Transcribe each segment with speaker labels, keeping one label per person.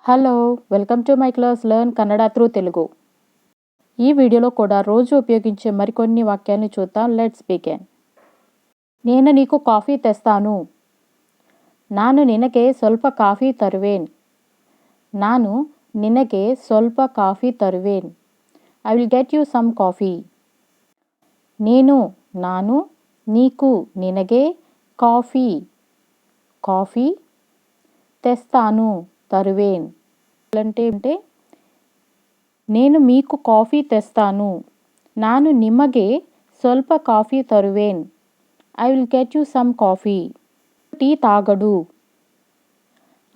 Speaker 1: Hello welcome to my class learn Kannada through Telugu. ఈ వీడియోలో కూడా రోజు ఉపయోగించే మరికొన్ని వాక్యాన్ని చూద్దాం. Let's begin. నేను నీకు కాఫీ తెస్తాను. ನಾನು ನಿನಗೆ ಸ್ವಲ್ಪ ಕಾಫಿ ತರುವೆನ್. ನಾನು ನಿನಗೆ ಸ್ವಲ್ಪ ಕಾಫಿ ತರುವೆನ್. I will get you some coffee. ನಾನು నీకు ನಿನಗೆ కాఫీ తెస్తాను తరువేన్ అంటే నేను మీకు కాఫీ తెస్తాను. ನಾನು ನಿಮಗೆ ಸ್ವಲ್ಪ ಕಾಫಿ ತರುವೆನ್. I will get you some coffee. Tea తాగడు.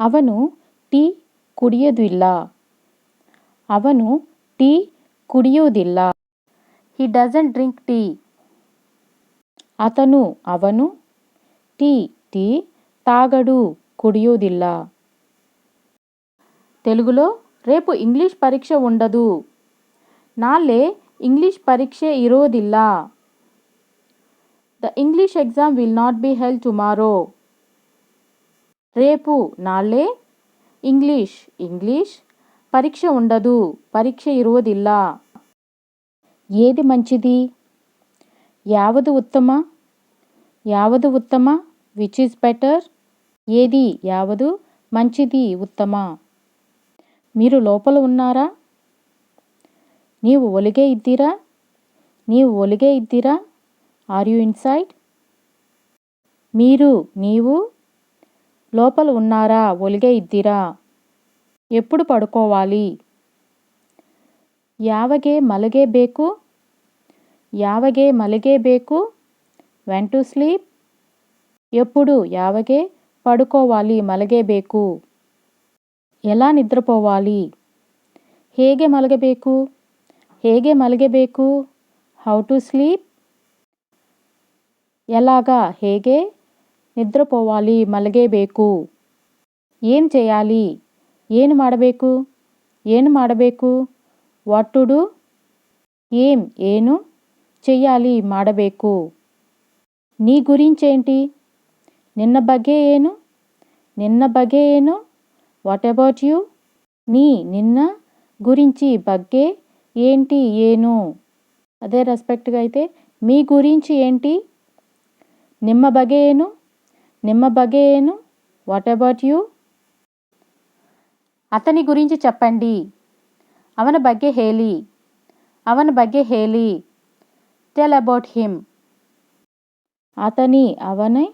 Speaker 1: ಅವನು టీ ಕುಡಿಯೋದಿಲ್ಲ. ಅವನು టీ ಕುಡಿಯೋದಿಲ್ಲ. He doesn't drink tea. ಅವನು టీ తాగడు కుడియోదిల్ల. తెలుగులో రేపు ఇంగ్లీష్ పరీక్ష ఉండదు. ನಾಳೆ ಇಂಗ್ಲಿಷ್ ಪರೀಕ್ಷೆ ಇರೋದಿಲ್ಲ. The English exam will not be held tomorrow. రేపు ನಾಳೆ ఇంగ్లీష్ పరీక్ష ఉండదు పరీక్ష ఇರೋದಿಲ್ಲ. ఏది మంచిది? యావదు ఉత్తమ విచ్ ఈస్ బెటర్. ఏది యావదు మంచిది ఉత్తమ. మీరు లోపల ఉన్నారా? నీవు ಒಳಗೆ ಇದ್ದೀರಾ? Are you inside? నీవు లోపల ఉన్నారా? ಒಳಗೆ ಇದ್ದೀರಾ? ఎప్పుడు పడుకోవాలి? ಯಾವಾಗ ಮಲಗಬೇಕು? when to sleep? ఎప్పుడు యావగే పడుకోవాలి మలగేಬೇಕು. ఎలా నిద్రపోవాలి? ಹೇಗೆ మలగಬೇಕು? How to sleep? ఎలాగా ಹೇಗೆ నిద్రపోవాలి మలగేಬೇಕು. ఏం చేయాలి? ಏನು ಮಾಡಬೇಕು? What to do? ಏನು చెయ్యాలి ಮಾಡಬೇಕು. నీ గురించేంటి? నిన్న ಬಗ್ಗೆ ಏನು? What about you? నిన్న గురించి ಬಗ್ಗೆ ఏంటి ಏನು. అదే రెస్పెక్ట్గా అయితే మీ గురించి ఏంటి? ನಿಮ್ಮ ಬಗ್ಗೆ ಏನು? What about you? అతని గురించి చెప్పండి. ಅವನ ಬಗ್ಗೆ ಹೇಳಿ. Tell about him. ಅವನ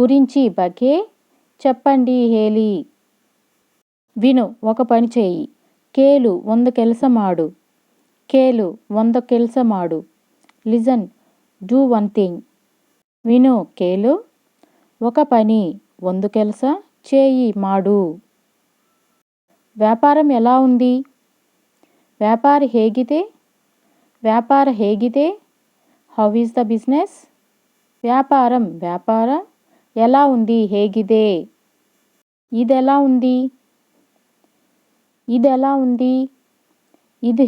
Speaker 1: గురించి ಬಗ್ಗೆ చెప్పండి ಹೇಳಿ. విను ఒక పని చేయి. ಕೇಳು ಒಂದು ಕೆಲಸ ಮಾಡು. Listen do one thing. విను ಕೇಳು ఒక పని ಒಂದು ಕೆಲಸ చేయి మాడు. వ్యాపారం ఎలా ఉంది? వ్యాపార ಹೇಗಿದೆ? How is the business? వ్యాపార ఎలా ఉంది? ಹೇಗಿದೆ? ಇದೆలా ఉంది? ಇದು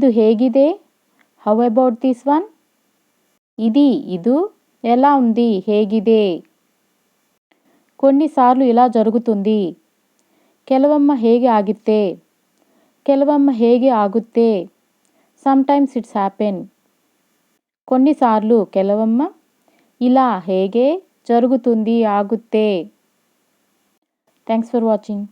Speaker 1: ಹೇಗಿದೆ? How about this one? ಇದು ఎలా ఉంది? ಹೇಗಿದೆ? కొన్నిసార్లు ఇలా జరుగుతుంది. ಕೆಲವೊಮ್ಮೆ ಹೇಗೆ ಆಗುತ್ತೆ? Sometimes it's happen. కొన్నిసార్లు ಕೆಲವೊಮ್ಮೆ ఇలా ಹೇಗೆ జరుగుతుంది ఆగుతే. Thanks for watching.